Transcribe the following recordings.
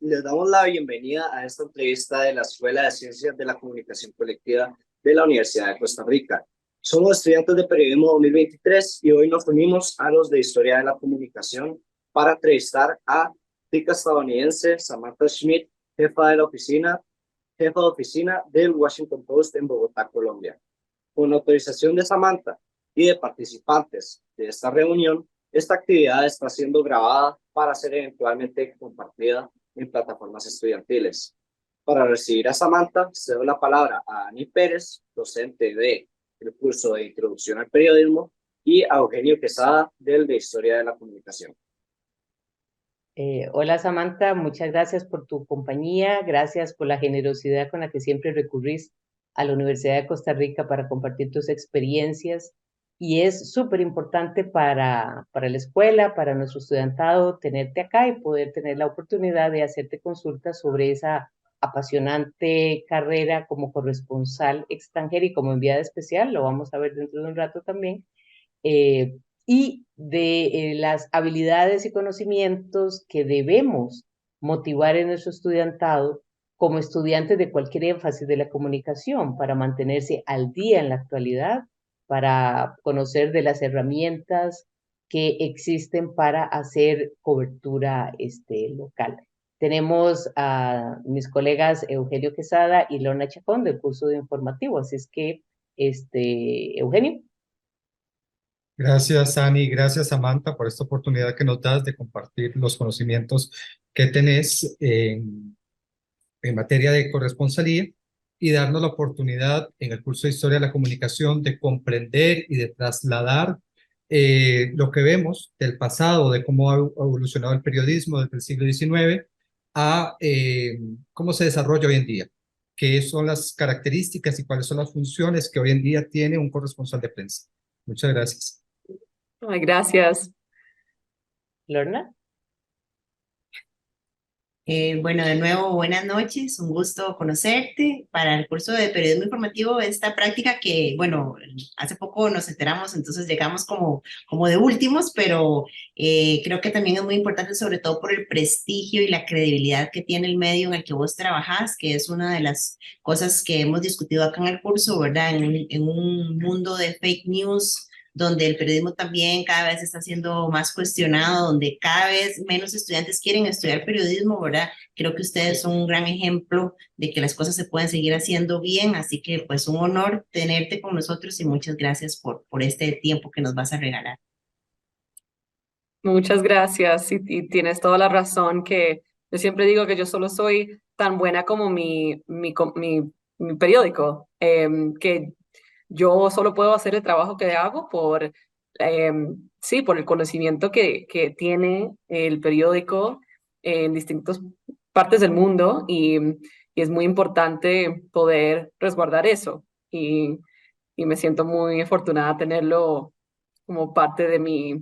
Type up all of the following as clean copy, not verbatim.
Les damos la bienvenida a esta entrevista de la Escuela de Ciencias de la Comunicación Colectiva de la Universidad de Costa Rica. Somos estudiantes de Periodismo 2023 y hoy nos unimos a los de Historia de la Comunicación para entrevistar a tica estadounidense Samantha Schmidt, jefa de oficina del Washington Post en Bogotá, Colombia. Con autorización de Samantha y de participantes de esta reunión, esta actividad está siendo grabada para ser eventualmente compartida en plataformas estudiantiles. Para recibir a Samantha, cedo la palabra a Ani Pérez, docente del curso de Introducción al Periodismo, y a Eugenio Quesada, del de Historia de la Comunicación. Hola Samantha, muchas gracias por tu compañía, gracias por la generosidad con la que siempre recurrís a la Universidad de Costa Rica para compartir tus experiencias. Y es súper importante para la escuela, para nuestro estudiantado, tenerte acá y poder tener la oportunidad de hacerte consultas sobre esa apasionante carrera como corresponsal extranjera y como enviada especial, lo vamos a ver dentro de un rato también, y de las habilidades y conocimientos que debemos motivar en nuestro estudiantado como estudiantes de cualquier énfasis de la comunicación para mantenerse al día en la actualidad, para conocer de las herramientas que existen para hacer cobertura local. Tenemos a mis colegas Eugenio Quesada y Lorna Chacón del curso de informativo, así es que, Eugenio. Gracias, Ani, gracias, Samantha, por esta oportunidad que nos das de compartir los conocimientos que tenés en materia de corresponsalía y darnos la oportunidad en el curso de Historia de la Comunicación de comprender y de trasladar lo que vemos del pasado, de cómo ha evolucionado el periodismo desde el siglo XIX a cómo se desarrolla hoy en día, qué son las características y cuáles son las funciones que hoy en día tiene un corresponsal de prensa. Muchas gracias. Ay, gracias. Lorna. Bueno, de nuevo, buenas noches, un gusto conocerte. Para el curso de periodismo informativo, esta práctica que, bueno, hace poco nos enteramos, entonces llegamos como de últimos, pero creo que también es muy importante, sobre todo por el prestigio y la credibilidad que tiene el medio en el que vos trabajás, que es una de las cosas que hemos discutido acá en el curso, ¿verdad? En un mundo de fake news, donde el periodismo también cada vez está siendo más cuestionado, donde cada vez menos estudiantes quieren estudiar periodismo, ¿verdad? Creo que ustedes son un gran ejemplo de que las cosas se pueden seguir haciendo bien, así que pues un honor tenerte con nosotros y muchas gracias por este tiempo que nos vas a regalar. Muchas gracias y tienes toda la razón que yo siempre digo que yo solo soy tan buena como mi periódico, que yo solo puedo hacer el trabajo que hago sí, por el conocimiento que tiene el periódico en distintas partes del mundo y es muy importante poder resguardar eso y me siento muy afortunada tenerlo como parte de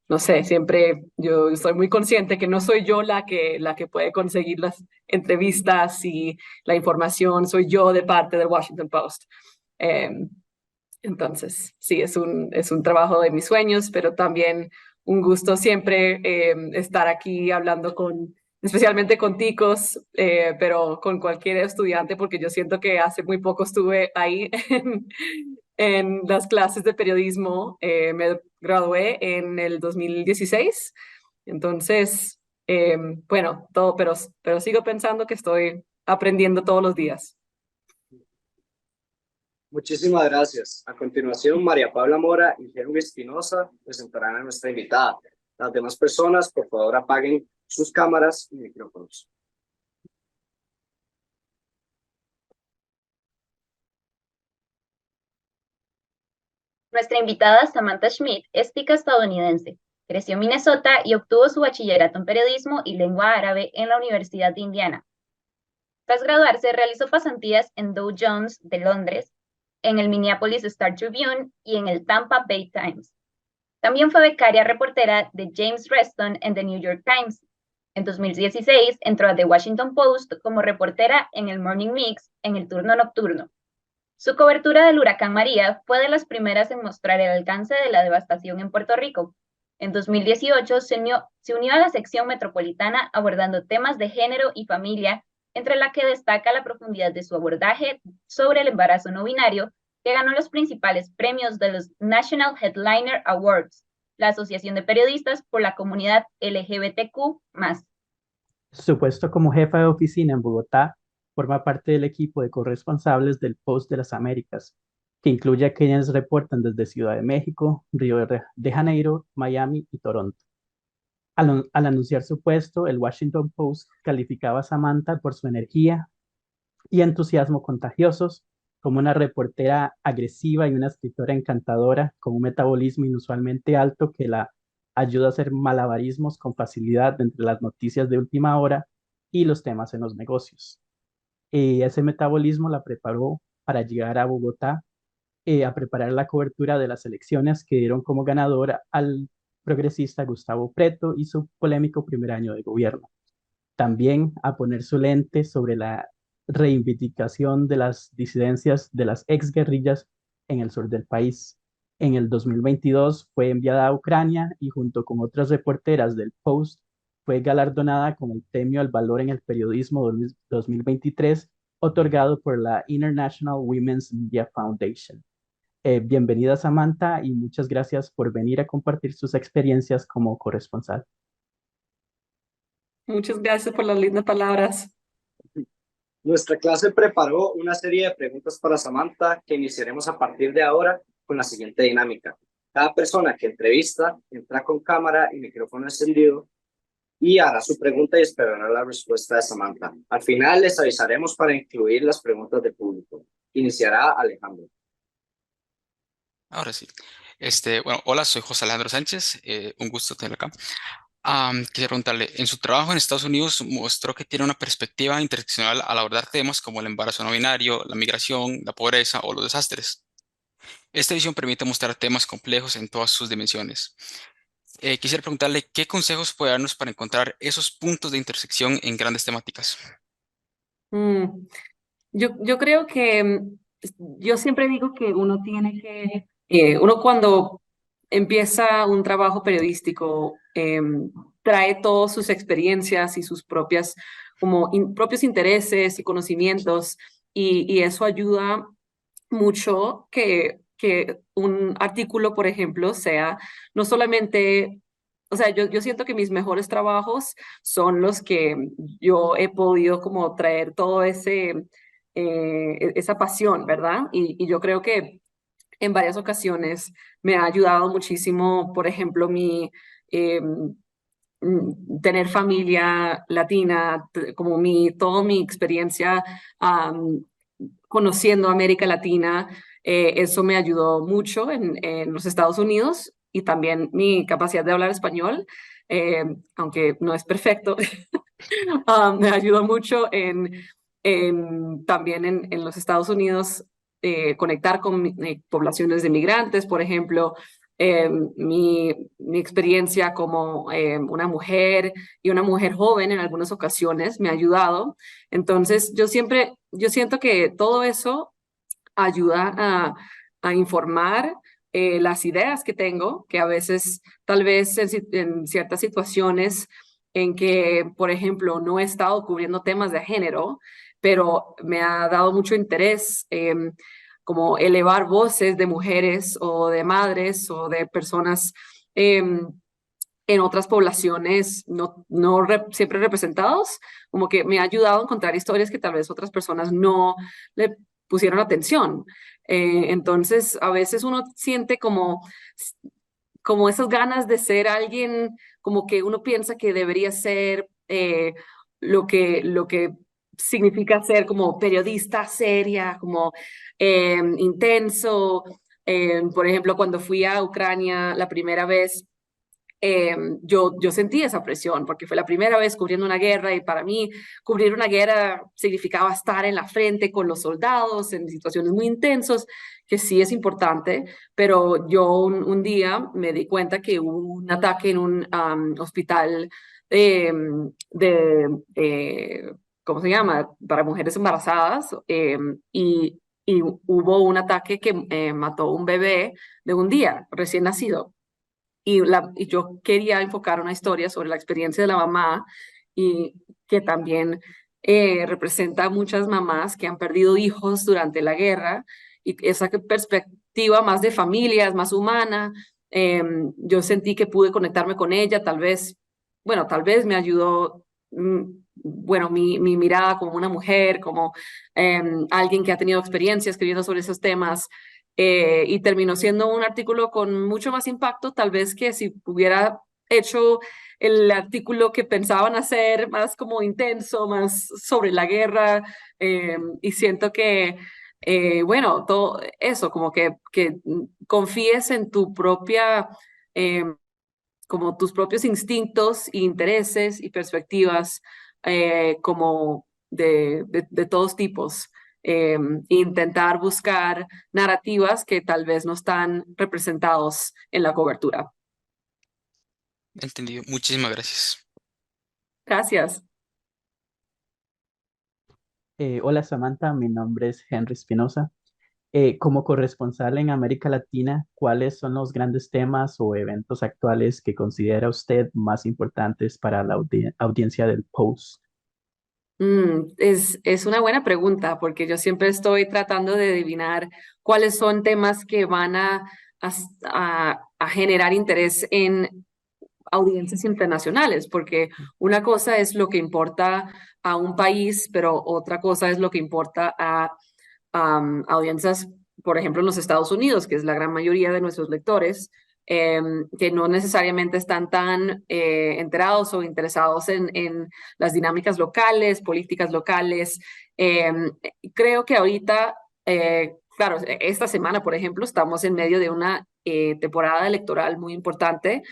no sé, siempre yo estoy muy consciente que no soy yo la que puede conseguir las entrevistas y la información, soy yo de parte del Washington Post. Entonces, sí, es un trabajo de mis sueños, pero también un gusto siempre estar aquí hablando especialmente con ticos, pero con cualquier estudiante, porque yo siento que hace muy poco estuve ahí en las clases de periodismo. Me gradué en el 2016, entonces, bueno, todo, pero sigo pensando que estoy aprendiendo todos los días. Muchísimas gracias. A continuación, María Paula Mora y Henry Espinosa presentarán a nuestra invitada. Las demás personas, por favor, apaguen sus cámaras y micrófonos. Nuestra invitada Samantha Schmidt es tica estadounidense. Creció en Minnesota y obtuvo su bachillerato en periodismo y lengua árabe en la Universidad de Indiana. Tras graduarse, realizó pasantías en Dow Jones de Londres, en el Minneapolis Star Tribune y en el Tampa Bay Times. También fue becaria reportera de James Reston en The New York Times. En 2016 entró a The Washington Post como reportera en el Morning Mix en el turno nocturno. Su cobertura del huracán María fue de las primeras en mostrar el alcance de la devastación en Puerto Rico. En 2018 se unió a la sección metropolitana abordando temas de género y familia, entre la que destaca la profundidad de su abordaje sobre el embarazo no binario, que ganó los principales premios de los National Headliner Awards, la Asociación de Periodistas por la Comunidad LGBTQ+. Su puesto como jefa de oficina en Bogotá forma parte del equipo de corresponsables del Post de las Américas, que incluye a quienes reportan desde Ciudad de México, Río de Janeiro, Miami y Toronto. Al anunciar su puesto, el Washington Post calificaba a Samantha por su energía y entusiasmo contagiosos, como una reportera agresiva y una escritora encantadora con un metabolismo inusualmente alto que la ayuda a hacer malabarismos con facilidad entre las noticias de última hora y los temas en los negocios. Ese metabolismo la preparó para llegar a Bogotá a preparar la cobertura de las elecciones que dieron como ganador al progresista Gustavo Petro y su polémico primer año de gobierno. También a poner su lente sobre la reivindicación de las disidencias de las exguerrillas en el sur del país. En el 2022 fue enviada a Ucrania y junto con otras reporteras del Post fue galardonada con el Premio al Valor en el Periodismo 2023 otorgado por la International Women's Media Foundation. Bienvenida Samantha y muchas gracias por venir a compartir sus experiencias como corresponsal. Muchas gracias por las lindas palabras. Nuestra clase preparó una serie de preguntas para Samantha que iniciaremos a partir de ahora con la siguiente dinámica. Cada persona que entrevista entra con cámara y micrófono encendido y hará su pregunta y esperará la respuesta de Samantha. Al final les avisaremos para incluir las preguntas del público. Iniciará Alejandro. Ahora sí. Bueno, hola, soy José Alejandro Sánchez. Un gusto tenerlo acá. Quisiera preguntarle, en su trabajo en Estados Unidos mostró que tiene una perspectiva interseccional al abordar temas como el embarazo no binario, la migración, la pobreza o los desastres. Esta visión permite mostrar temas complejos en todas sus dimensiones. Quisiera preguntarle, ¿qué consejos puede darnos para encontrar esos puntos de intersección en grandes temáticas? Yo creo que yo siempre digo que uno tiene que, uno cuando empieza un trabajo periodístico, trae todas sus experiencias y sus propios intereses y conocimientos, y eso ayuda mucho que un artículo, por ejemplo, sea no solamente, o sea, yo siento que mis mejores trabajos son los que yo he podido como traer todo esa pasión, ¿verdad? Y yo creo que en varias ocasiones me ha ayudado muchísimo, por ejemplo, tener familia latina, como toda mi experiencia conociendo América Latina, eso me ayudó mucho en los Estados Unidos, y también mi capacidad de hablar español, aunque no es perfecto, me ayudó mucho también en los Estados Unidos, conectar con poblaciones de migrantes, por ejemplo. Mi experiencia como una mujer y una mujer joven en algunas ocasiones me ha ayudado. Entonces, yo siento que todo eso ayuda a informar las ideas que tengo, que a veces, tal vez en ciertas situaciones en que, por ejemplo, no he estado cubriendo temas de género, pero me ha dado mucho interés como elevar voces de mujeres o de madres o de personas en otras poblaciones no siempre representados, como que me ha ayudado a encontrar historias que tal vez otras personas no le pusieron atención. Entonces, a veces uno siente como esas ganas de ser alguien, como que uno piensa que debería ser lo que significa ser como periodista seria, como intenso. Por ejemplo, cuando fui a Ucrania la primera vez, yo sentí esa presión porque fue la primera vez cubriendo una guerra, y para mí cubrir una guerra significaba estar en la frente con los soldados en situaciones muy intensas, que sí es importante, pero yo un día me di cuenta que hubo un ataque en un hospital ¿cómo se llama? Para mujeres embarazadas, y hubo un ataque que mató un bebé de un día recién nacido. y yo quería enfocar una historia sobre la experiencia de la mamá y que también representa a muchas mamás que han perdido hijos durante la guerra y esa perspectiva más de familias, más humana. Yo sentí que pude conectarme con ella, tal vez me ayudó, bueno, mi mirada como una mujer, como alguien que ha tenido experiencia escribiendo sobre esos temas, y terminó siendo un artículo con mucho más impacto, tal vez que si hubiera hecho el artículo que pensaban hacer, más como intenso, más sobre la guerra, y siento que, bueno, todo eso, como que confíes en tu propia, como tus propios instintos, e intereses y perspectivas, como de todos tipos. Intentar buscar narrativas que tal vez no están representados en la cobertura. Entendido. Muchísimas gracias. Gracias. Hola Samantha, mi nombre es Henry Espinosa. Como corresponsal en América Latina, ¿cuáles son los grandes temas o eventos actuales que considera usted más importantes para la audiencia del Post? Es una buena pregunta porque yo siempre estoy tratando de adivinar cuáles son temas que van a generar interés en audiencias internacionales, porque una cosa es lo que importa a un país, pero otra cosa es lo que importa a audiencias, por ejemplo, en los Estados Unidos, que es la gran mayoría de nuestros lectores, que no necesariamente están tan enterados o interesados en las dinámicas locales, políticas locales. Creo que ahorita, claro, esta semana, por ejemplo, estamos en medio de una temporada electoral muy importante.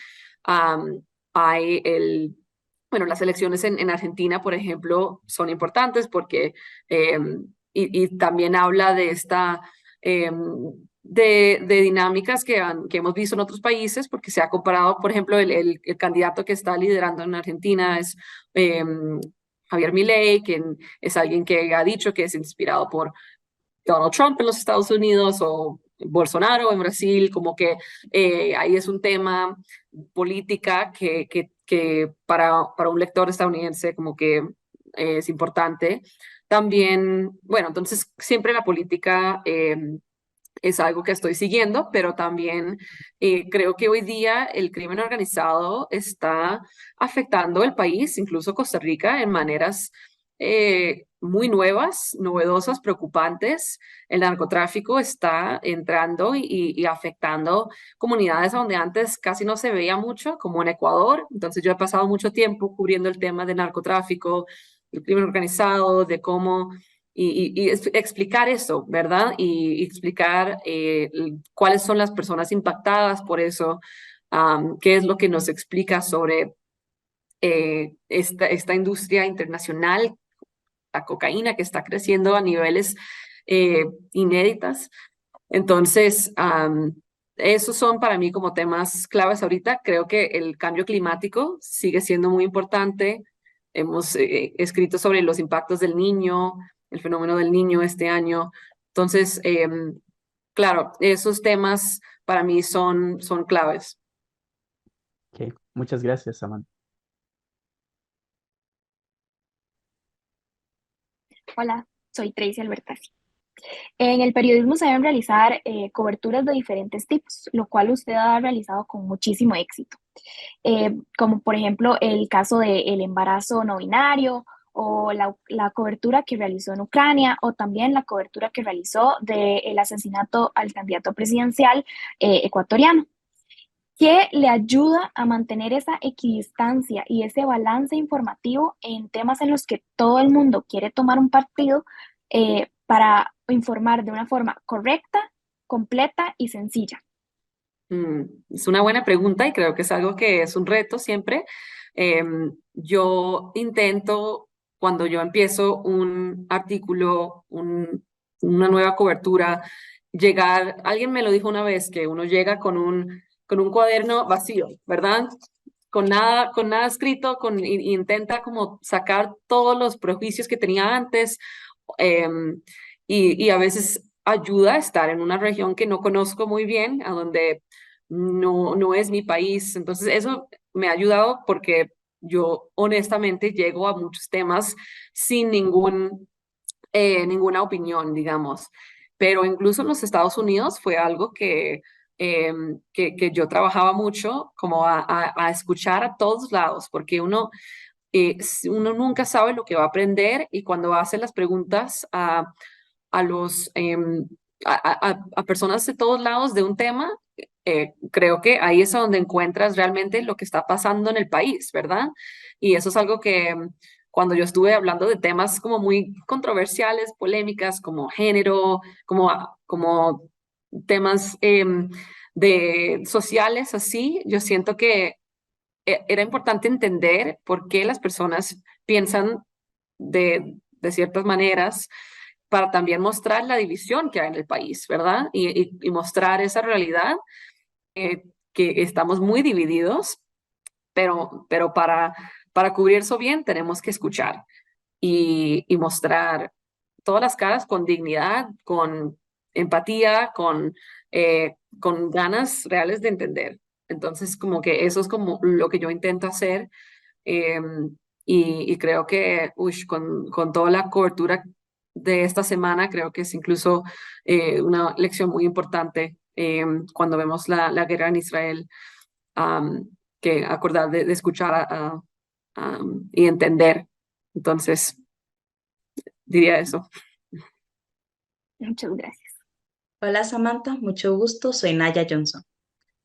Hay bueno, las elecciones en Argentina, por ejemplo, son importantes porque y también habla de esta de dinámicas que hemos visto en otros países, porque se ha comparado, por ejemplo, el candidato que está liderando en Argentina es Javier Milei, quien es alguien que ha dicho que es inspirado por Donald Trump en los Estados Unidos o Bolsonaro en Brasil, como que ahí es un tema política que para un lector estadounidense como que es importante. También, bueno, entonces siempre la política es algo que estoy siguiendo, pero también creo que hoy día el crimen organizado está afectando el país, incluso Costa Rica, en maneras muy nuevas, novedosas, preocupantes. El narcotráfico está entrando y afectando comunidades donde antes casi no se veía mucho, como en Ecuador. Entonces yo he pasado mucho tiempo cubriendo el tema de narcotráfico, el crimen organizado, de cómo y explicar eso, ¿verdad? Y explicar cuáles son las personas impactadas por eso, qué es lo que nos explica sobre esta industria internacional, la cocaína que está creciendo a niveles inéditas. Entonces, esos son para mí como temas claves ahorita. Creo que el cambio climático sigue siendo muy importante. Hemos escrito sobre los impactos del niño, el fenómeno del niño este año. Entonces, claro, esos temas para mí son claves. Okay. Muchas gracias, Samantha. Hola, soy Tracy Albertazzi. En el periodismo se deben realizar coberturas de diferentes tipos, lo cual usted ha realizado con muchísimo éxito, como por ejemplo el caso del embarazo no binario o la cobertura que realizó en Ucrania o también la cobertura que realizó del asesinato al candidato presidencial ecuatoriano. ¿Qué le ayuda a mantener esa equidistancia y ese balance informativo en temas en los que todo el mundo quiere tomar un partido para informar de una forma correcta, completa y sencilla? Es una buena pregunta y creo que es algo que es un reto siempre. Yo intento, cuando yo empiezo un artículo, una nueva cobertura, alguien me lo dijo una vez, que uno llega con un cuaderno vacío, ¿verdad? Con nada escrito, y intenta como sacar todos los prejuicios que tenía antes, y a veces ayuda a estar en una región que no conozco muy bien, a donde no es mi país. Entonces eso me ha ayudado porque yo honestamente llego a muchos temas sin ninguna opinión, digamos. Pero incluso en los Estados Unidos fue algo que yo trabajaba mucho, como a escuchar a todos lados, porque uno nunca sabe lo que va a aprender y cuando hace las preguntas a los... a personas de todos lados de un tema, creo que ahí es donde encuentras realmente lo que está pasando en el país, ¿verdad? Y eso es algo que cuando yo estuve hablando de temas como muy controversiales, polémicas, como género, como temas de sociales así, yo siento que era importante entender por qué las personas piensan de ciertas maneras para también mostrar la división que hay en el país, ¿verdad? Y mostrar esa realidad, que estamos muy divididos, pero para cubrir eso bien tenemos que escuchar y mostrar todas las caras con dignidad, con empatía, con ganas reales de entender. Entonces, como que eso es como lo que yo intento hacer. eh, y creo que con toda la cobertura de esta semana, creo que es incluso una lección muy importante cuando vemos la guerra en Israel, que acordar de escuchar y entender. Entonces, diría eso. Muchas gracias. Hola Samantha, mucho gusto, soy Naya Johnson.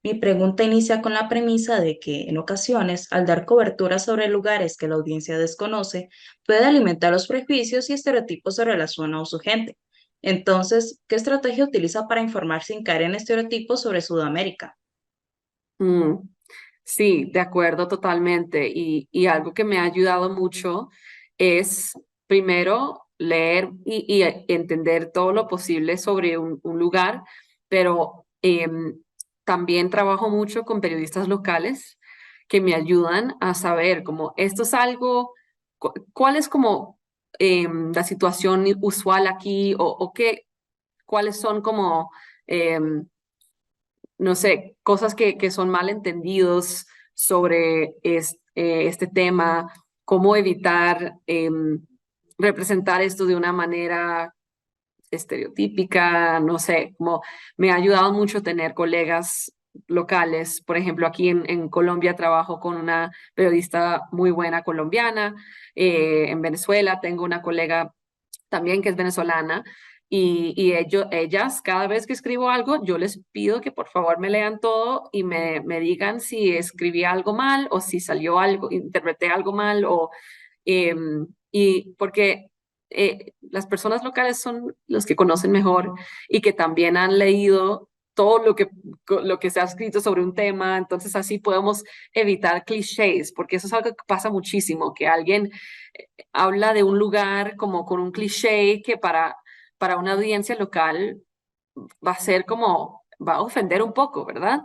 Mi pregunta inicia con la premisa de que en ocasiones, al dar cobertura sobre lugares que la audiencia desconoce, puede alimentar los prejuicios y estereotipos sobre la zona o su gente. Entonces, ¿qué estrategia utiliza para informar sin caer en estereotipos sobre Sudamérica? Mm, sí, de acuerdo totalmente. Y algo que me ha ayudado mucho es primero leer y entender todo lo posible sobre un lugar, pero también trabajo mucho con periodistas locales que me ayudan a saber como esto es algo, cuál es como la situación usual aquí o cuáles son como... em, no sé, cosas que son malentendidos sobre este tema, cómo evitar representar esto de una manera estereotípica, no sé, como me ha ayudado mucho tener colegas locales. Por ejemplo, aquí en Colombia trabajo con una periodista muy buena colombiana. En Venezuela tengo una colega también que es venezolana. Y ellas, cada vez que escribo algo, yo les pido que por favor me lean todo y me digan si escribí algo mal o si salió algo, interpreté algo mal y porque las personas locales son los que conocen mejor y que también han leído todo lo que se ha escrito sobre un tema, entonces así podemos evitar clichés, porque eso es algo que pasa muchísimo, que alguien habla de un lugar como con un cliché que para una audiencia local va a ser como, va a ofender un poco, ¿verdad?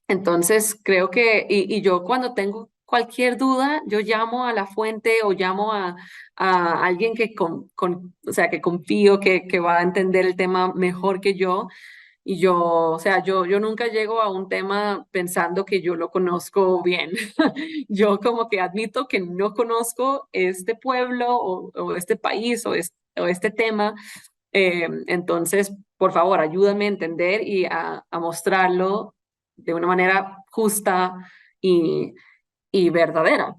Entonces, creo que, y yo cuando tengo cualquier duda, yo llamo a la fuente o llamo a alguien o sea, que confío que va a entender el tema mejor que yo. Y yo, o sea, yo nunca llego a un tema pensando que yo lo conozco bien. Yo como que admito que no conozco este pueblo o este país o este tema. Entonces, por favor, ayúdame a entender y a mostrarlo de una manera justa y, y verdadera.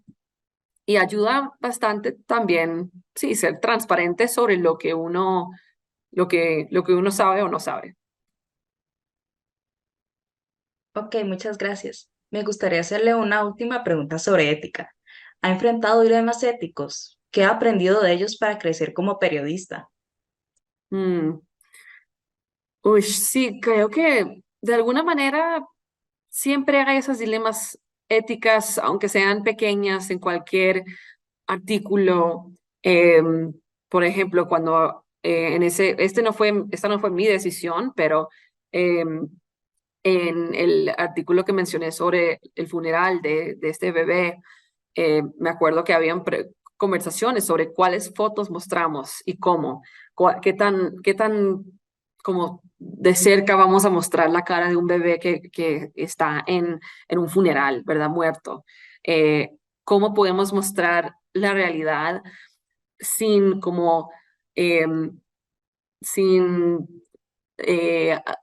Y ayuda bastante también, sí, ser transparente sobre lo que uno sabe o no sabe. Ok, muchas gracias. Me gustaría hacerle una última pregunta sobre ética. ¿Ha enfrentado dilemas éticos? ¿Qué ha aprendido de ellos para crecer como periodista? Mm. Uy, sí, creo que de alguna manera siempre hay esos dilemas éticas, aunque sean pequeñas, en cualquier artículo. Por ejemplo, cuando esta no fue mi decisión, pero en el artículo que mencioné sobre el funeral de este bebé, me acuerdo que habían conversaciones sobre cuáles fotos mostramos y cómo, qué tan como de cerca vamos a mostrar la cara de un bebé que está en un funeral, ¿verdad? Muerto. ¿Cómo podemos mostrar la realidad sin como, sin,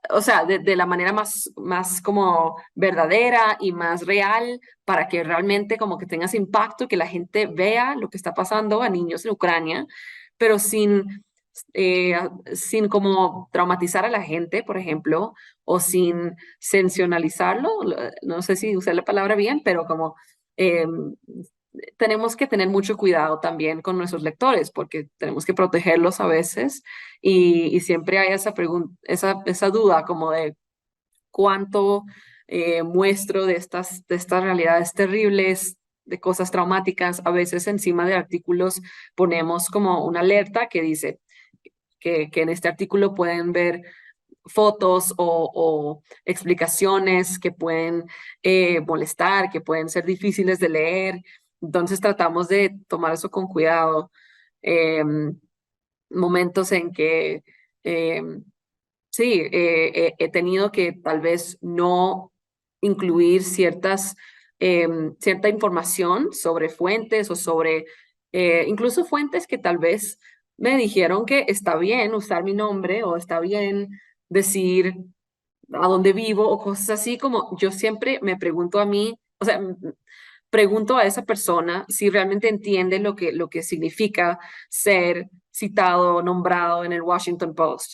o sea, de la manera más como verdadera y más real para que realmente como que tenga ese impacto y que la gente vea lo que está pasando a niños en Ucrania, pero sin como traumatizar a la gente, por ejemplo, o sin sensacionalizarlo, no sé si usé la palabra bien, pero como eh, tenemos que tener mucho cuidado también con nuestros lectores, porque tenemos que protegerlos a veces y siempre hay esa pregunta, esa duda como de cuánto muestro de estas realidades terribles, de cosas traumáticas. A veces encima de artículos ponemos como una alerta que dice que en este artículo pueden ver fotos o explicaciones que pueden molestar, que pueden ser difíciles de leer. Entonces tratamos de tomar eso con cuidado. Momentos en que sí, he tenido que tal vez no incluir cierta información sobre fuentes o sobre incluso fuentes que tal vez me dijeron que está bien usar mi nombre o está bien decir a dónde vivo o cosas así, como yo siempre me pregunto a mí, o sea, pregunto a esa persona si realmente entiende lo que significa ser citado, nombrado en el Washington Post.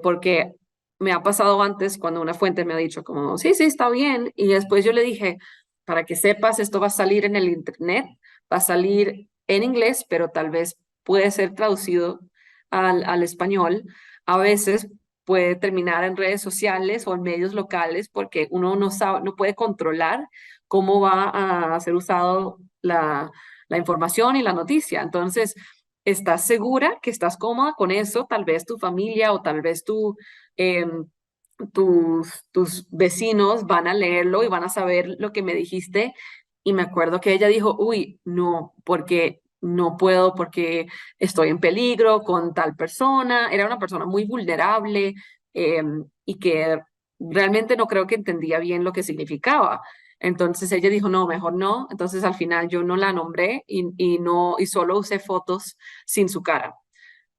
Porque me ha pasado antes cuando una fuente me ha dicho como, sí, sí, está bien, y después yo le dije, para que sepas, esto va a salir en el internet, va a salir en inglés, pero tal vez puede ser traducido al español. A veces puede terminar en redes sociales o en medios locales porque uno no sabe, no puede controlar cómo va a ser usado la información y la noticia. Entonces, ¿estás segura que estás cómoda con eso? Tal vez tu familia o tal vez tus vecinos van a leerlo y van a saber lo que me dijiste. Y me acuerdo que ella dijo, uy, no, porque no puedo, porque estoy en peligro con tal persona. Era una persona muy vulnerable y que realmente no creo que entendía bien lo que significaba. Entonces ella dijo, no, mejor no. Entonces al final yo no la nombré y solo usé fotos sin su cara.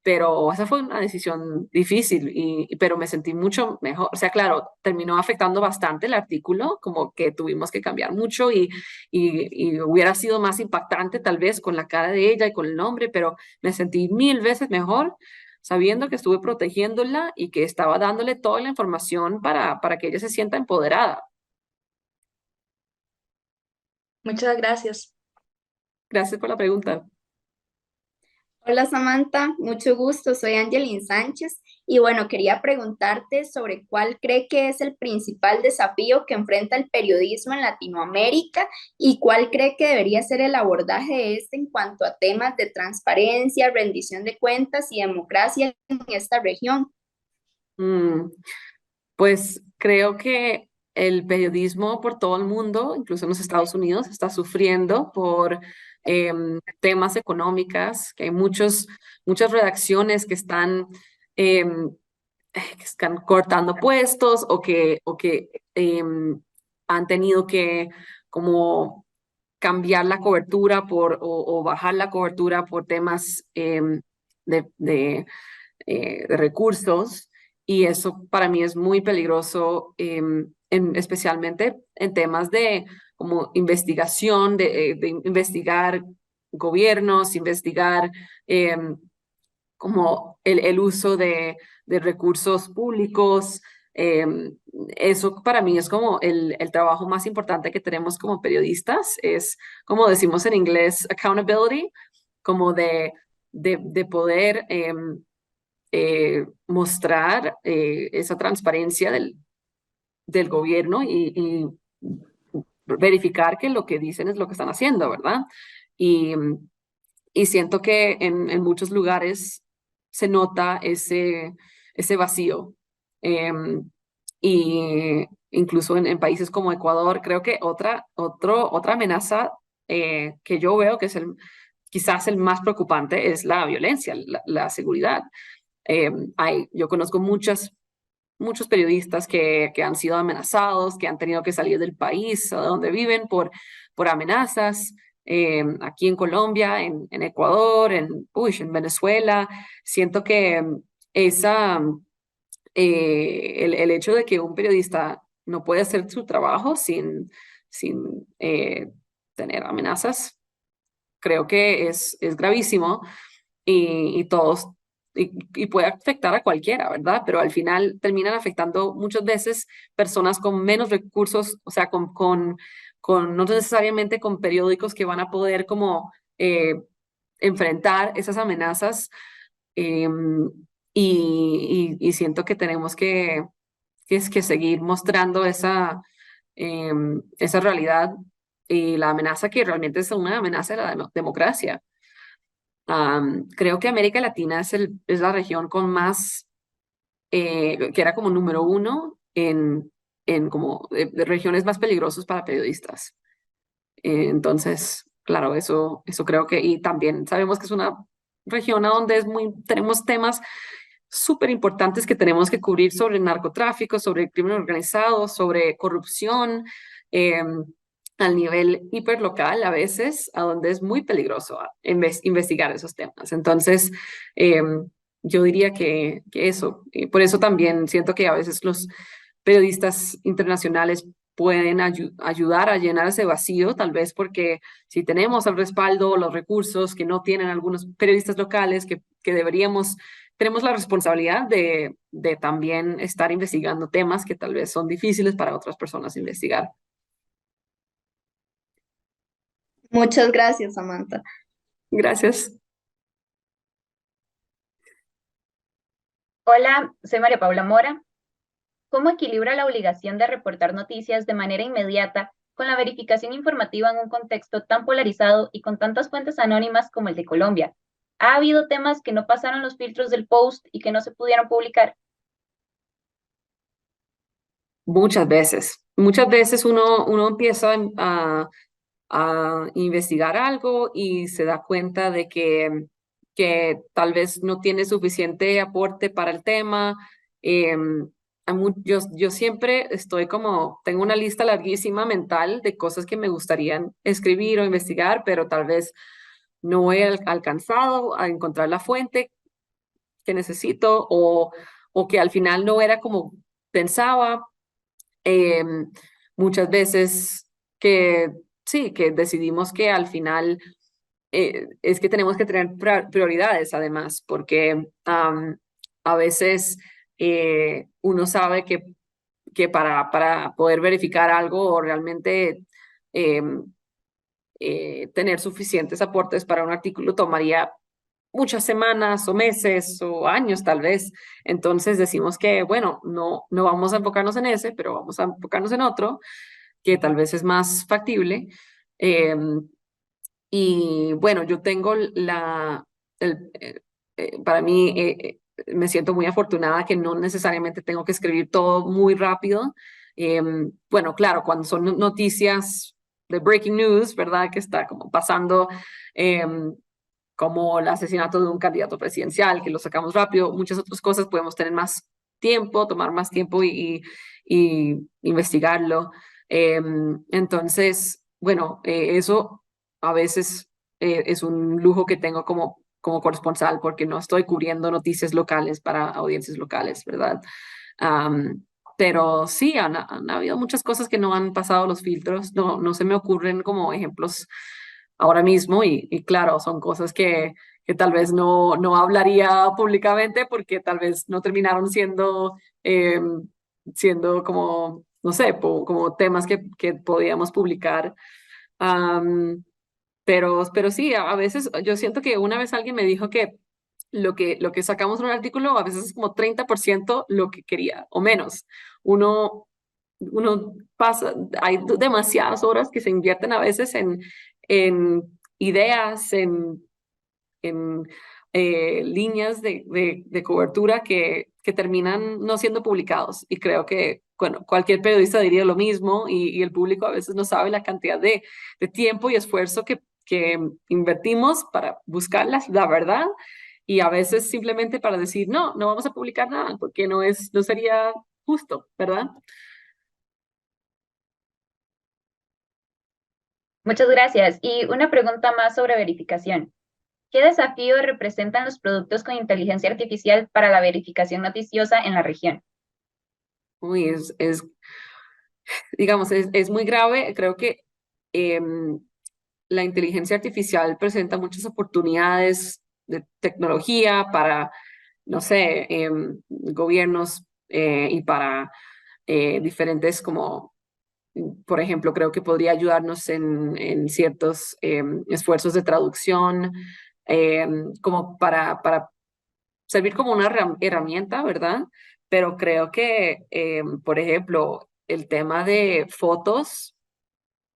Pero esa fue una decisión difícil, pero me sentí mucho mejor. O sea, claro, terminó afectando bastante el artículo, como que tuvimos que cambiar mucho y hubiera sido más impactante tal vez con la cara de ella y con el nombre, pero me sentí 1000 veces mejor sabiendo que estuve protegiéndola y que estaba dándole toda la información para que ella se sienta empoderada. Muchas gracias. Gracias por la pregunta. Hola Samantha, mucho gusto, soy Angelina Sánchez y bueno, quería preguntarte sobre cuál cree que es el principal desafío que enfrenta el periodismo en Latinoamérica y cuál cree que debería ser el abordaje de este en cuanto a temas de transparencia, rendición de cuentas y democracia en esta región. Pues creo que el periodismo por todo el mundo, incluso en los Estados Unidos, está sufriendo por temas económicas, que hay muchas redacciones que están cortando puestos o que han tenido que como cambiar la cobertura o bajar la cobertura por temas de recursos, y eso para mí es muy peligroso, especialmente en temas de como investigación, de investigar gobiernos, investigar como el uso de recursos públicos. Eso para mí es como el trabajo más importante que tenemos como periodistas, es como decimos en inglés, accountability, como de poder mostrar esa transparencia del gobierno y verificar que lo que dicen es lo que están haciendo, ¿verdad? Y, y siento que en muchos lugares se nota ese vacío. Y incluso en países como Ecuador, creo que otra amenaza que yo veo que es quizás el más preocupante es la violencia, la seguridad. Yo conozco muchos periodistas que han sido amenazados, que han tenido que salir del país a donde viven por amenazas. Aquí en Colombia, en Ecuador, en Venezuela. Siento que el hecho de que un periodista no puede hacer su trabajo sin tener amenazas, creo que es gravísimo y puede afectar a cualquiera, ¿verdad? Pero al final terminan afectando muchas veces personas con menos recursos, o sea, no necesariamente con periódicos que van a poder como enfrentar esas amenazas. Y siento que tenemos que seguir mostrando esa realidad y la amenaza que realmente es una amenaza de la democracia. Creo que América Latina es la región con más, que era como número 1 en como de regiones más peligrosas para periodistas. Entonces, claro, eso creo que, y también sabemos que es una región a donde tenemos temas súper importantes que tenemos que cubrir sobre narcotráfico, sobre el crimen organizado, sobre corrupción, al nivel hiperlocal a veces, a donde es muy peligroso investigar esos temas. Entonces, yo diría que eso, por eso también siento que a veces los periodistas internacionales pueden ayudar a llenar ese vacío, tal vez porque si tenemos el respaldo, los recursos que no tienen algunos periodistas locales que tenemos la responsabilidad de también estar investigando temas que tal vez son difíciles para otras personas investigar. Muchas gracias, Samantha. Gracias. Hola, soy María Paula Mora. ¿Cómo equilibra la obligación de reportar noticias de manera inmediata con la verificación informativa en un contexto tan polarizado y con tantas fuentes anónimas como el de Colombia? ¿Ha habido temas que no pasaron los filtros del post y que no se pudieron publicar? Muchas veces uno empieza a investigar algo y se da cuenta de que tal vez no tiene suficiente aporte para el tema. Yo siempre tengo una lista larguísima mental de cosas que me gustaría escribir o investigar, pero tal vez no he alcanzado a encontrar la fuente que necesito o que al final no era como pensaba. Muchas veces que decidimos que al final es que tenemos que tener prioridades además, porque a veces uno sabe que para poder verificar algo o realmente tener suficientes aportes para un artículo tomaría muchas semanas o meses o años tal vez. Entonces decimos que, bueno, no vamos a enfocarnos en ese, pero vamos a enfocarnos en otro que tal vez es más factible. Y bueno, yo tengo para mí, me siento muy afortunada que no necesariamente tengo que escribir todo muy rápido. Bueno, claro, cuando son noticias de breaking news, ¿verdad? Que está como pasando, como el asesinato de un candidato presidencial, que lo sacamos rápido, muchas otras cosas podemos tener más tiempo, tomar más tiempo y investigarlo. Entonces, bueno, eso a veces es un lujo que tengo como corresponsal, porque no estoy cubriendo noticias locales para audiencias locales, ¿verdad? Pero sí, han habido muchas cosas que no han pasado los filtros, no se me ocurren como ejemplos ahora mismo y claro, son cosas que tal vez no hablaría públicamente porque tal vez no terminaron siendo como, no sé, como temas que podíamos publicar. Pero sí, a veces yo siento que una vez alguien me dijo que lo que sacamos en un artículo a veces es como 30% lo que quería o menos. Uno hay demasiadas horas que se invierten a veces en ideas, en líneas de cobertura que terminan no siendo publicados. Y creo que, bueno, cualquier periodista diría lo mismo y el público a veces no sabe la cantidad de tiempo y esfuerzo que invertimos para buscar la verdad y a veces simplemente para decir, no vamos a publicar nada, porque no sería justo, ¿verdad? Muchas gracias. Y una pregunta más sobre verificación. ¿Qué desafío representan los productos con inteligencia artificial para la verificación noticiosa en la región? Uy, digamos, es muy grave. Creo que la inteligencia artificial presenta muchas oportunidades de tecnología para, no sé, gobiernos y para diferentes como, por ejemplo, creo que podría ayudarnos en ciertos esfuerzos de traducción, como para servir como una herramienta, ¿verdad? Pero creo que, por ejemplo, el tema de fotos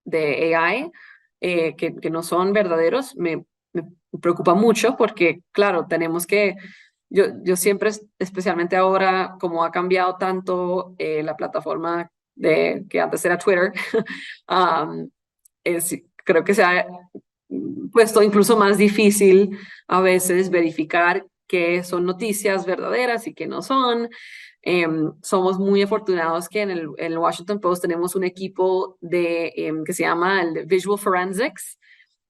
de AI que no son verdaderos me preocupa mucho porque, claro, tenemos que, yo siempre, especialmente ahora, como ha cambiado tanto la plataforma que antes era Twitter, um, creo que se ha puesto incluso más difícil a veces verificar qué son noticias verdaderas y qué no son. Somos muy afortunados que en el Washington Post tenemos un equipo que se llama el Visual Forensics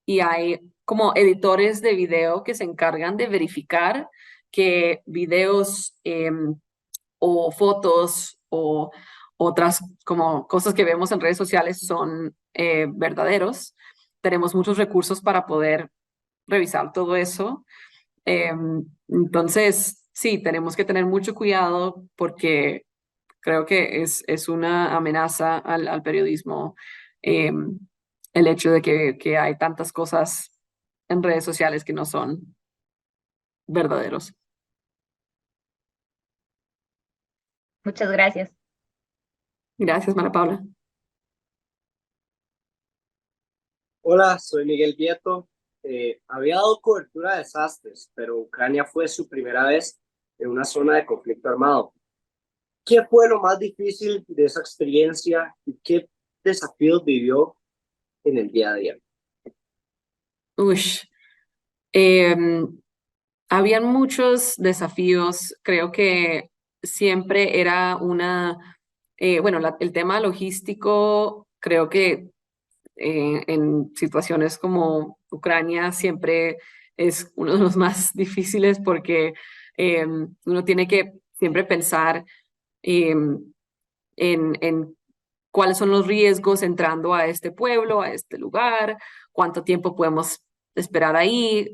y hay como editores de video que se encargan de verificar que videos o fotos o otras como cosas que vemos en redes sociales son verdaderos. Tenemos muchos recursos para poder revisar todo eso. Entonces, sí, tenemos que tener mucho cuidado porque creo que es una amenaza al periodismo el hecho de que hay tantas cosas en redes sociales que no son verdaderos. Muchas gracias. Gracias, Mara Paula. Hola, soy Miguel Vieto. Había dado cobertura a desastres, pero Ucrania fue su primera vez en una zona de conflicto armado. ¿Qué fue lo más difícil de esa experiencia y qué desafíos vivió en el día a día? Habían muchos desafíos. Creo que siempre era bueno, el tema logístico, creo que en situaciones como Ucrania siempre es uno de los más difíciles porque uno tiene que siempre pensar en cuáles son los riesgos entrando a este pueblo, a este lugar, cuánto tiempo podemos esperar ahí,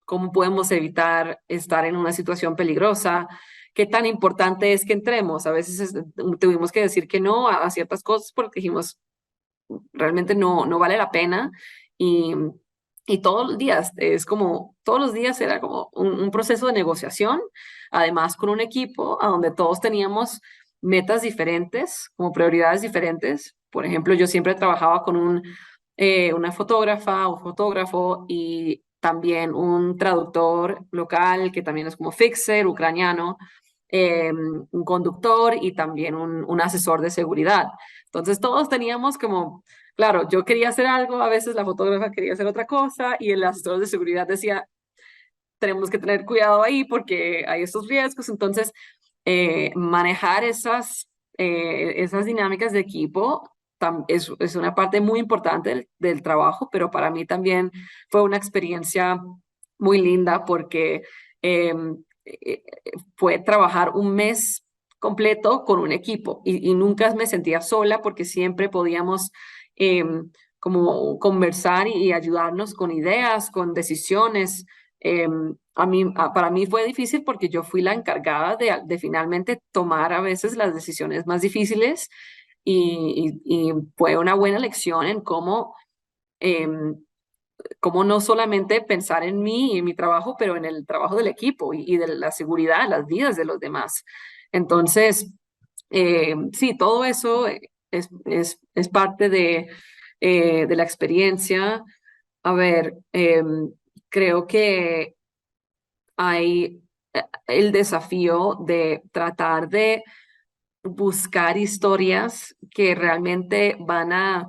cómo podemos evitar estar en una situación peligrosa, qué tan importante es que entremos. A veces tuvimos que decir que no a ciertas cosas porque dijimos, realmente no vale la pena. Y todos los días, todos los días era como un proceso de negociación, además con un equipo a donde todos teníamos metas diferentes, como prioridades diferentes. Por ejemplo, yo siempre trabajaba con una fotógrafa o fotógrafo y también un traductor local que también es como fixer ucraniano, un conductor y también un asesor de seguridad. Entonces todos teníamos como, claro, yo quería hacer algo, a veces la fotógrafa quería hacer otra cosa y el asesor de seguridad decía, tenemos que tener cuidado ahí porque hay estos riesgos. Entonces, manejar esas dinámicas de equipo es una parte muy importante del trabajo, pero para mí también fue una experiencia muy linda porque fue trabajar un mes completo con un equipo y nunca me sentía sola porque siempre podíamos como conversar y ayudarnos con ideas, con decisiones. Para mí fue difícil porque yo fui la encargada de finalmente tomar a veces las decisiones más difíciles y fue una buena lección en cómo no solamente pensar en mí y en mi trabajo, pero en el trabajo del equipo y de la seguridad, las vidas de los demás. Entonces, sí, todo eso es parte de la experiencia. A ver, creo que hay el desafío de tratar de buscar historias que realmente van a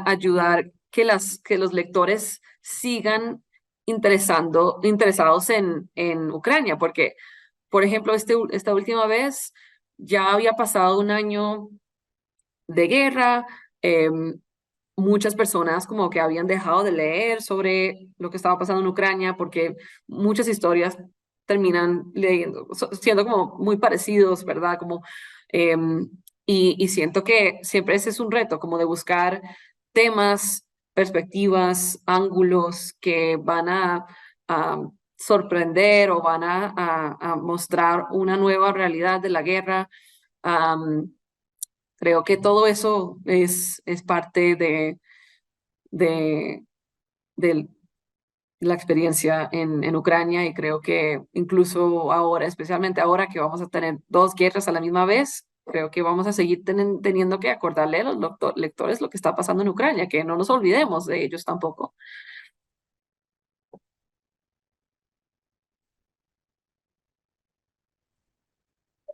ayudar que los lectores sigan interesados en Ucrania, porque, por ejemplo, esta última vez ya había pasado un año de guerra, muchas personas como que habían dejado de leer sobre lo que estaba pasando en Ucrania porque muchas historias terminan siendo como muy parecidos, ¿verdad? Como, y siento que siempre ese es un reto, como de buscar temas, perspectivas, ángulos que van a sorprender o van a mostrar una nueva realidad de la guerra. Creo que todo eso es parte de, de la experiencia en Ucrania y creo que incluso ahora, especialmente ahora que vamos a tener dos guerras a la misma vez, creo que vamos a seguir teniendo que acordarle a los lectores lo que está pasando en Ucrania, que no nos olvidemos de ellos tampoco.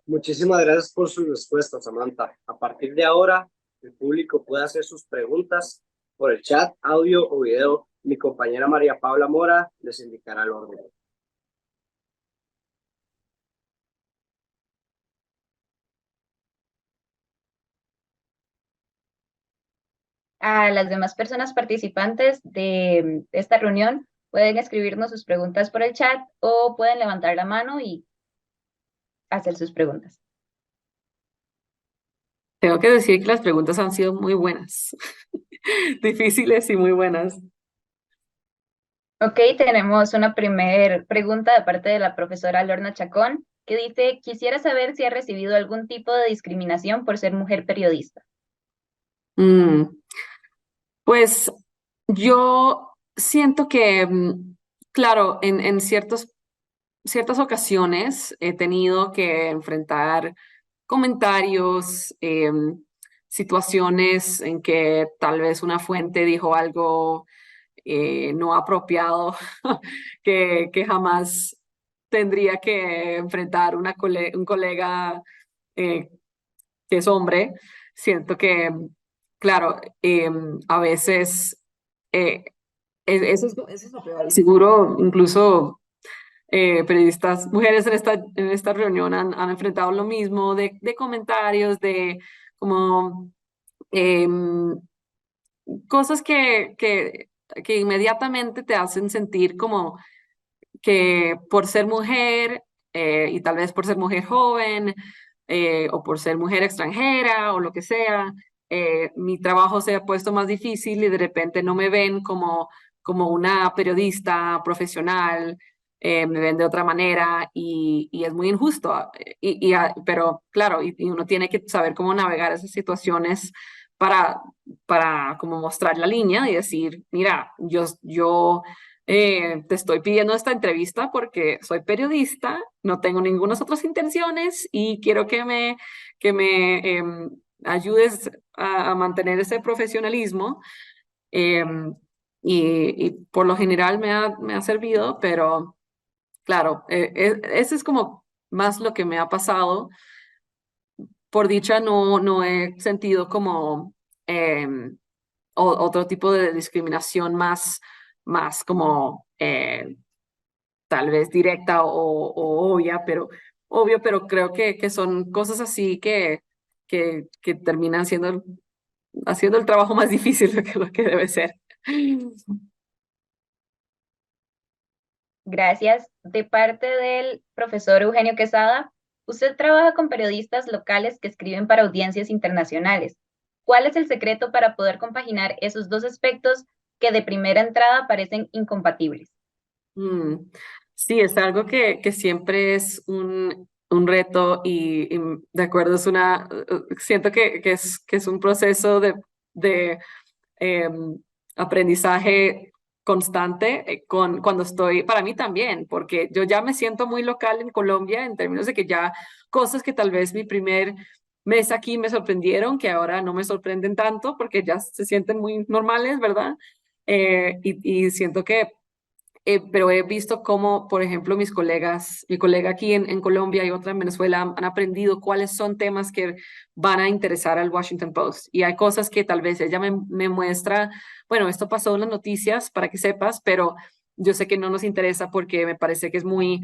Muchísimas gracias por su respuesta, Samantha. A partir de ahora, el público puede hacer sus preguntas por el chat, audio o video. Mi compañera María Paula Mora les indicará el orden. A las demás personas participantes de esta reunión pueden escribirnos sus preguntas por el chat o pueden levantar la mano y hacer sus preguntas. Tengo que decir que las preguntas han sido muy buenas, difíciles y muy buenas. Ok, tenemos una primera pregunta de parte de la profesora Lorna Chacón, que dice, quisiera saber si ha recibido algún tipo de discriminación por ser mujer periodista. Pues yo siento que, claro, en ciertas ocasiones he tenido que enfrentar comentarios, situaciones en que tal vez una fuente dijo algo no apropiado que jamás tendría que enfrentar un colega que es hombre. Siento que, claro, a veces eso es lo peor. Seguro, incluso periodistas mujeres en esta reunión han enfrentado lo mismo de comentarios, de como cosas que inmediatamente te hacen sentir como que por ser mujer y tal vez por ser mujer joven o por ser mujer extranjera o lo que sea, mi trabajo se ha puesto más difícil y de repente no me ven como una periodista profesional, me ven de otra manera y es muy injusto. Pero claro, y uno tiene que saber cómo navegar esas situaciones para como mostrar la línea y decir, mira, yo te estoy pidiendo esta entrevista porque soy periodista, no tengo ninguna otras intenciones y quiero que me ayudes a mantener ese profesionalismo. Y por lo general me ha servido, pero claro, ese es como más lo que me ha pasado. Por dicha, no he sentido como otro tipo de discriminación más como tal vez directa o obvia, pero creo que son cosas así que terminan haciendo el trabajo más difícil de lo que debe ser. Gracias. De parte del profesor Eugenio Quesada, usted trabaja con periodistas locales que escriben para audiencias internacionales. ¿Cuál es el secreto para poder compaginar esos dos aspectos que de primera entrada parecen incompatibles? Sí, es algo que siempre es un reto y de acuerdo, siento que es un proceso de aprendizaje constante cuando estoy, para mí también, porque yo ya me siento muy local en Colombia en términos de que ya cosas que tal vez mi primer mes aquí me sorprendieron, que ahora no me sorprenden tanto porque ya se sienten muy normales, ¿verdad? Y siento que pero he visto cómo, por ejemplo, mi colega aquí en Colombia y otra en Venezuela han aprendido cuáles son temas que van a interesar al Washington Post. Y hay cosas que tal vez ella me muestra, bueno, esto pasó en las noticias para que sepas, pero yo sé que no nos interesa porque me parece que es muy,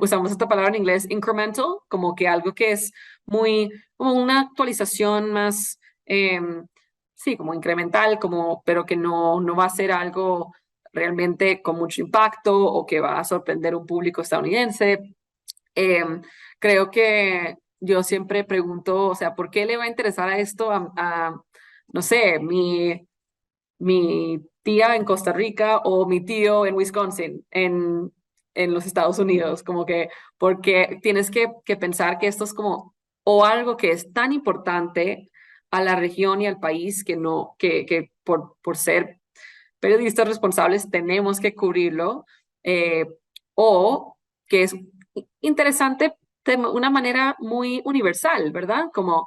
usamos esta palabra en inglés, incremental, como que algo que es muy, como una actualización más, sí, como incremental, como, pero que no va a ser algo realmente con mucho impacto o que va a sorprender un público estadounidense. Creo que yo siempre pregunto, o sea, ¿por qué le va a interesar a esto no sé, mi tía en Costa Rica o mi tío en Wisconsin, en los Estados Unidos? Como que, porque tienes que pensar que esto es como, o algo que es tan importante a la región y al país que no, que por ser periodistas responsables tenemos que cubrirlo, eh, o que es interesante de una manera muy universal, ¿verdad? Como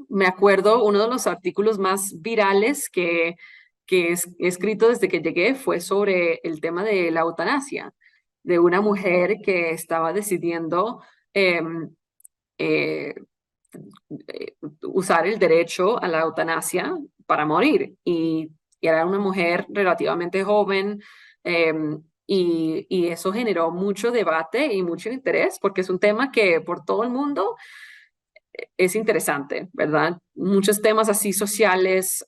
me acuerdo, uno de los artículos más virales que he escrito desde que llegué fue sobre el tema de la eutanasia, de una mujer que estaba decidiendo em, eh, usar el derecho a la eutanasia para morir. Y era una mujer relativamente joven, y eso generó mucho debate y mucho interés porque es un tema que por todo el mundo es interesante, ¿verdad? Muchos temas así sociales,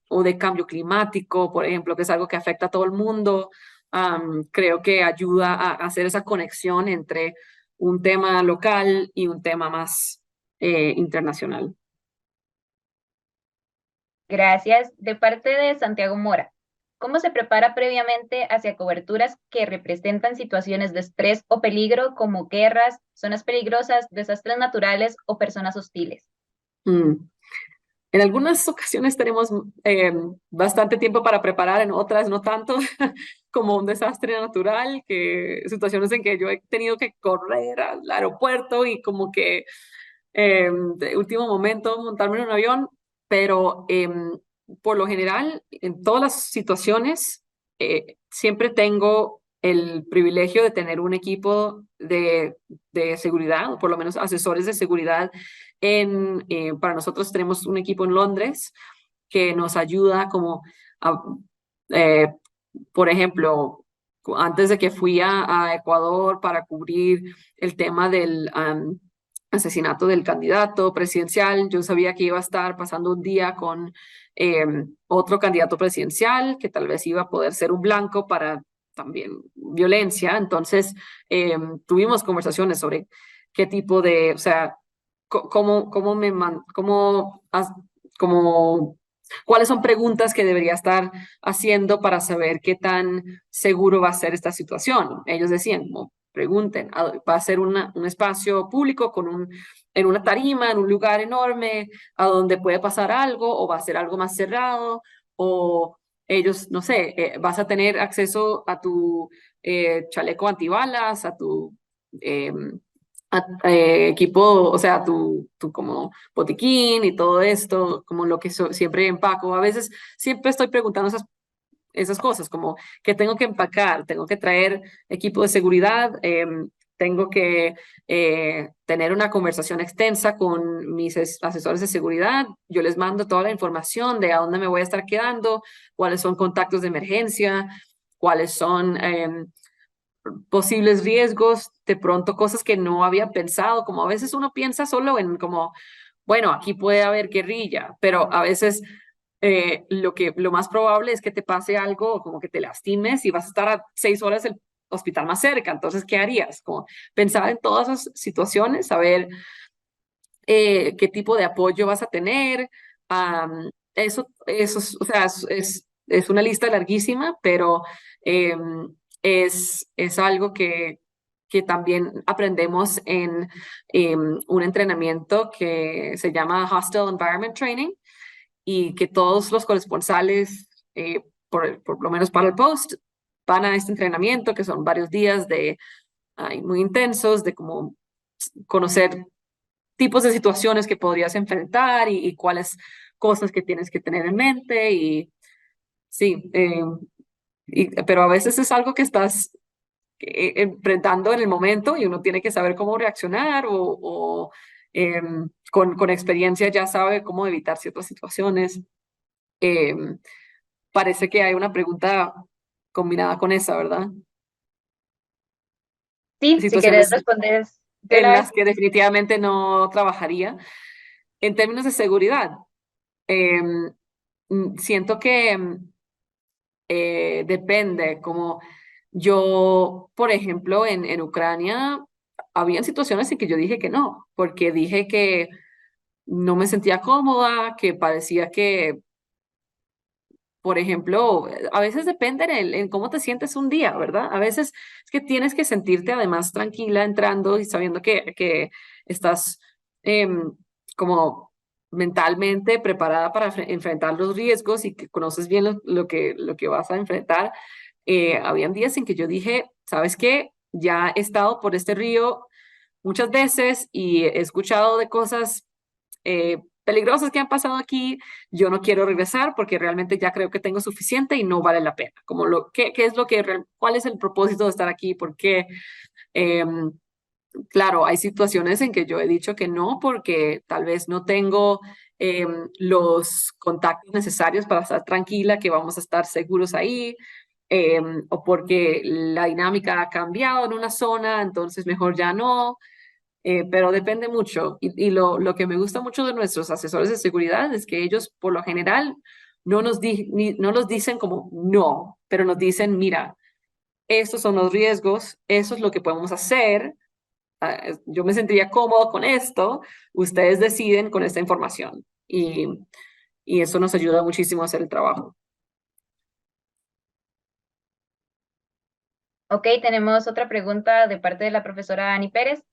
o de cambio climático, por ejemplo, que es algo que afecta a todo el mundo. Creo que ayuda a hacer esa conexión entre un tema local y un tema más internacional. Gracias. De parte de Santiago Mora, ¿cómo se prepara previamente hacia coberturas que representan situaciones de estrés o peligro como guerras, zonas peligrosas, desastres naturales o personas hostiles? Mm. En algunas ocasiones tenemos bastante tiempo para preparar, en otras no tanto, como un desastre natural, que situaciones en que yo he tenido que correr al aeropuerto y como que de último momento montarme en un avión, pero por lo general, en todas las situaciones, siempre tengo el privilegio de tener un equipo de seguridad, o por lo menos asesores de seguridad. Para nosotros tenemos un equipo en Londres que nos ayuda como a, eh, por ejemplo, antes de que fui a Ecuador para cubrir el tema del asesinato del candidato presidencial, yo sabía que iba a estar pasando un día con otro candidato presidencial, que tal vez iba a poder ser un blanco para también violencia. Entonces, tuvimos conversaciones sobre qué tipo de, o sea, cómo cuáles son preguntas que debería estar haciendo para saber qué tan seguro va a ser esta situación. Ellos decían, como, pregunten, va a ser un espacio público en una tarima, en un lugar enorme, a donde puede pasar algo, o va a ser algo más cerrado, o ellos, no sé, vas a tener acceso a tu chaleco antibalas, a tu equipo, o sea, tu como botiquín y todo esto, como lo que siempre empaco. A veces siempre estoy preguntando esas cosas, como que tengo que empacar, tengo que traer equipo de seguridad, tengo que tener una conversación extensa con mis asesores de seguridad. Yo les mando toda la información de a dónde me voy a estar quedando, cuáles son contactos de emergencia, cuáles son posibles riesgos, de pronto cosas que no había pensado, como a veces uno piensa solo en como, bueno, aquí puede haber guerrilla, pero a veces lo más probable es que te pase algo, como que te lastimes y vas a estar a 6 horas del hospital más cerca. Entonces, ¿qué harías? Como pensar en todas esas situaciones, saber qué tipo de apoyo vas a tener. O sea, es una lista larguísima, pero es algo que también aprendemos en un entrenamiento que se llama Hostile Environment Training, y que todos los corresponsales, por lo menos para el Post, van a este entrenamiento, que son varios días muy intensos, de como conocer tipos de situaciones que podrías enfrentar y cuáles cosas que tienes que tener en mente. Y sí, pero a veces es algo que estás enfrentando en el momento y uno tiene que saber cómo reaccionar, o con experiencia ya sabe cómo evitar ciertas situaciones. parece que hay una pregunta combinada con esa, ¿verdad? Sí, si quieres Situaciones responder de en una vez. las que definitivamente no trabajaría. En términos de seguridad, siento que depende, como yo, por ejemplo, en Ucrania, había situaciones en que yo dije que no, porque dije que no me sentía cómoda, que parecía que, por ejemplo, a veces depende en cómo te sientes un día, ¿verdad? A veces es que tienes que sentirte además tranquila entrando y sabiendo que estás como mentalmente preparada para enfrentar los riesgos y que conoces bien lo que vas a enfrentar. Habían días en que yo dije, ¿sabes qué? Ya he estado por este río muchas veces y he escuchado de cosas peligrosas que han pasado aquí. Yo no quiero regresar porque realmente ya creo que tengo suficiente y no vale la pena. Como ¿qué es lo que, cuál es el propósito de estar aquí? ¿Por qué? Claro, hay situaciones en que yo he dicho que no porque tal vez no tengo los contactos necesarios para estar tranquila, que vamos a estar seguros ahí, o porque la dinámica ha cambiado en una zona, entonces mejor ya no. Pero depende mucho. Y lo que me gusta mucho de nuestros asesores de seguridad es que ellos, por lo general, no nos dicen como no, pero nos dicen, mira, estos son los riesgos, eso es lo que podemos hacer. Yo me sentiría cómodo con esto, ustedes deciden con esta información. Y eso nos ayuda muchísimo a hacer el trabajo. Ok, tenemos otra pregunta de parte de la profesora Ani Pérez.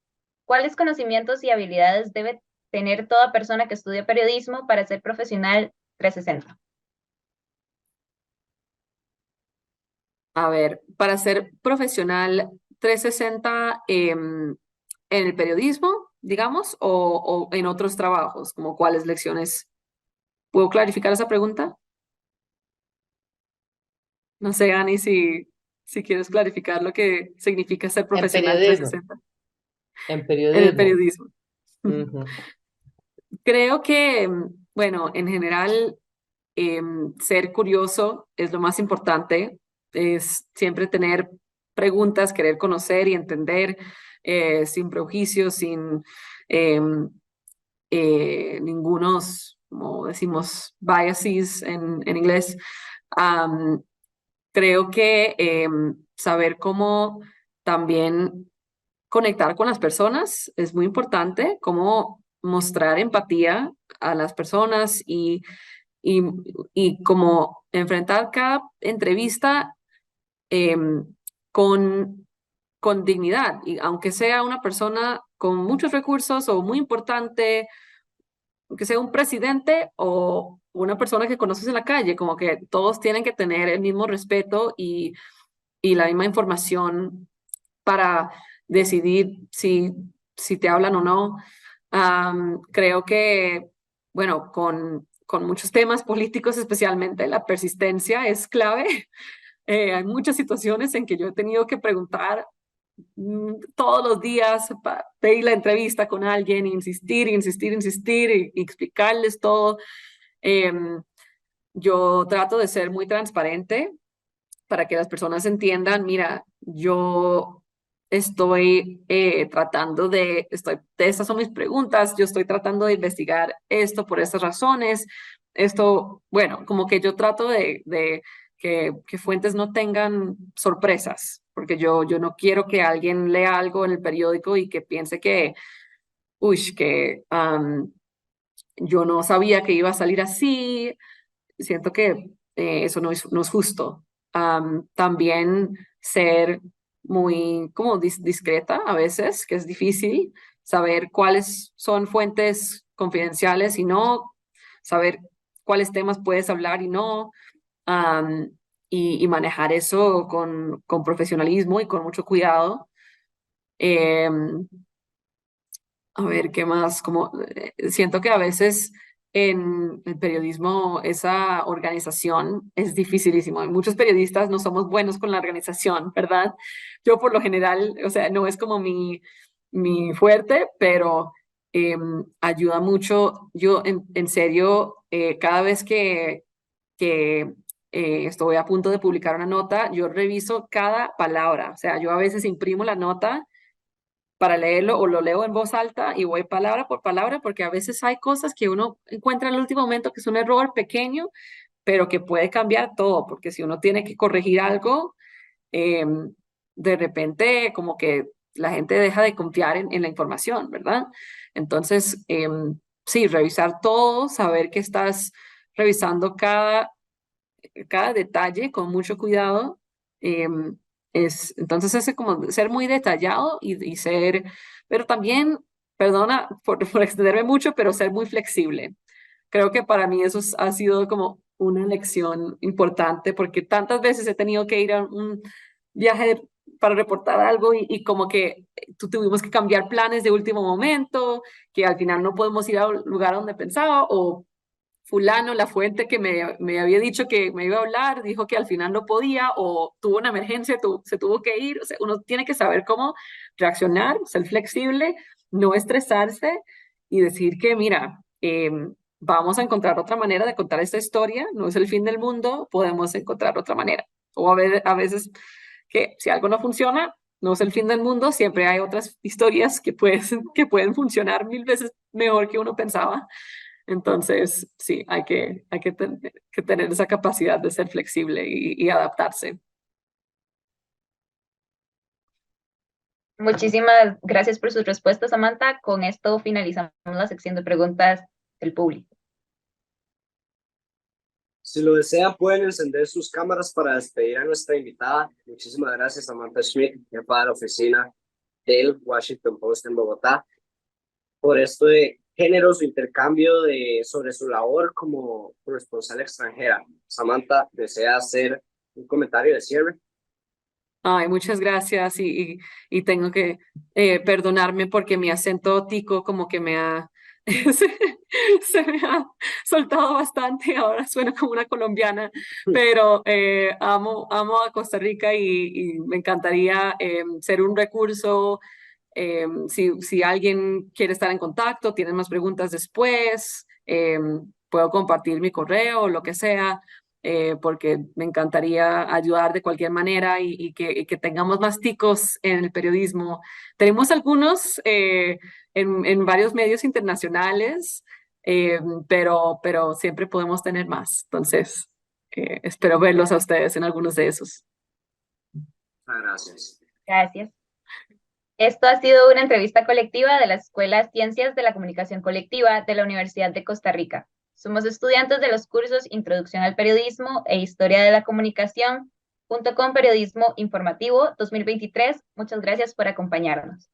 ¿Cuáles conocimientos y habilidades debe tener toda persona que estudia periodismo para ser profesional 360? A ver, para ser profesional 360 en el periodismo, digamos, o en otros trabajos, como cuáles lecciones. ¿Puedo clarificar esa pregunta? No sé, Ani, si quieres clarificar lo que significa ser En profesional periodismo, 360 en en el periodismo. periodismo. Ujú. Creo que, bueno, en general, ser curioso es lo más importante, es siempre tener preguntas, querer conocer y entender sin prejuicios, sin ningunos, como decimos, biases en inglés. Am, Creo que saber cómo también conectar con las personas es muy importante, cómo mostrar empatía a las personas y, y como enfrentar cada entrevista em, con, con dignidad. Y aunque sea una persona con muchos recursos o muy importante, aunque sea un presidente o una persona que conoces en la calle, como que todos tienen que tener el mismo respeto y la misma información para decidir si te hablan o no. Creo que, bueno, con muchos temas políticos especialmente, la persistencia es clave. Hay muchas situaciones en que yo he tenido que preguntar todos los días, pedir la entrevista con alguien, insistir, insistir, insistir y explicarles todo. Em, yo trato de ser muy transparente para que las personas entiendan, mira, yo estoy tratando estas son mis preguntas, yo estoy tratando de investigar esto por estas razones, esto, bueno, como que yo trato de que fuentes no tengan sorpresas, porque yo no quiero que alguien lea algo en el periódico y que piense que, uy, que yo no sabía que iba a salir así, siento que eso no es justo. También ser muy como discreta a veces, que es difícil, saber cuáles son fuentes confidenciales y no, saber cuáles temas puedes hablar y no, am, y manejar eso con profesionalismo y con mucho cuidado. Em, a ver, ¿qué más? Como, siento que a veces en el periodismo esa organización es dificilísimo. Muchos periodistas no somos buenos con la organización, ¿verdad? Yo por lo general, o sea, no es como mi fuerte, pero ayuda mucho. Yo en serio, cada vez que estoy a punto de publicar una nota, yo reviso cada palabra. O sea, yo a veces imprimo la nota para leerlo o lo leo en voz alta y voy palabra por palabra, porque a veces hay cosas que uno encuentra en el último momento que es un error pequeño, pero que puede cambiar todo, porque si uno tiene que corregir algo, de repente como que la gente deja de confiar en la información, ¿verdad? Entonces, sí, revisar todo, saber que estás revisando cada detalle con mucho cuidado. Entonces, es como ser muy detallado y ser, pero también, perdona por extenderme mucho, pero ser muy flexible. Creo que para mí eso ha sido como una lección importante, porque tantas veces he tenido que ir a un viaje para reportar algo y como que tuvimos que cambiar planes de último momento, que al final no podemos ir al lugar donde pensaba, o fulano, la fuente que me había dicho que me iba a hablar, dijo que al final no podía, o tuvo una emergencia, se tuvo que ir. O sea, uno tiene que saber cómo reaccionar, ser flexible, no estresarse y decir que, mira, vamos a encontrar otra manera de contar esta historia, no es el fin del mundo, podemos encontrar otra manera. O a veces que si algo no funciona, no es el fin del mundo, siempre hay otras historias que pueden funcionar 1000 veces mejor que uno pensaba. Entonces, sí, hay que tener esa capacidad de ser flexible y adaptarse. Muchísimas gracias por sus respuestas, Samantha. Con esto finalizamos la sección de preguntas del público. Si lo desean, pueden encender sus cámaras para despedir a nuestra invitada. Muchísimas gracias, Samantha Schmidt, jefa de la oficina del Washington Post en Bogotá, por esto de generoso intercambio sobre su labor como corresponsal extranjera. Samantha, ¿desea hacer un comentario de cierre? Ay, muchas gracias y tengo que perdonarme porque mi acento tico como que se me ha soltado bastante, ahora suena como una colombiana, pero amo a Costa Rica y me encantaría ser un recurso. Si alguien quiere estar en contacto, tienen más preguntas después, puedo compartir mi correo o lo que sea, porque me encantaría ayudar de cualquier manera y que tengamos más ticos en el periodismo. Tenemos algunos en varios medios internacionales, pero siempre podemos tener más. Entonces, espero verlos a ustedes en algunos de esos. Gracias. Gracias. Esto ha sido una entrevista colectiva de la Escuela Ciencias de la Comunicación Colectiva de la Universidad de Costa Rica. Somos estudiantes de los cursos Introducción al Periodismo e Historia de la Comunicación, junto con Periodismo Informativo 2023. Muchas gracias por acompañarnos.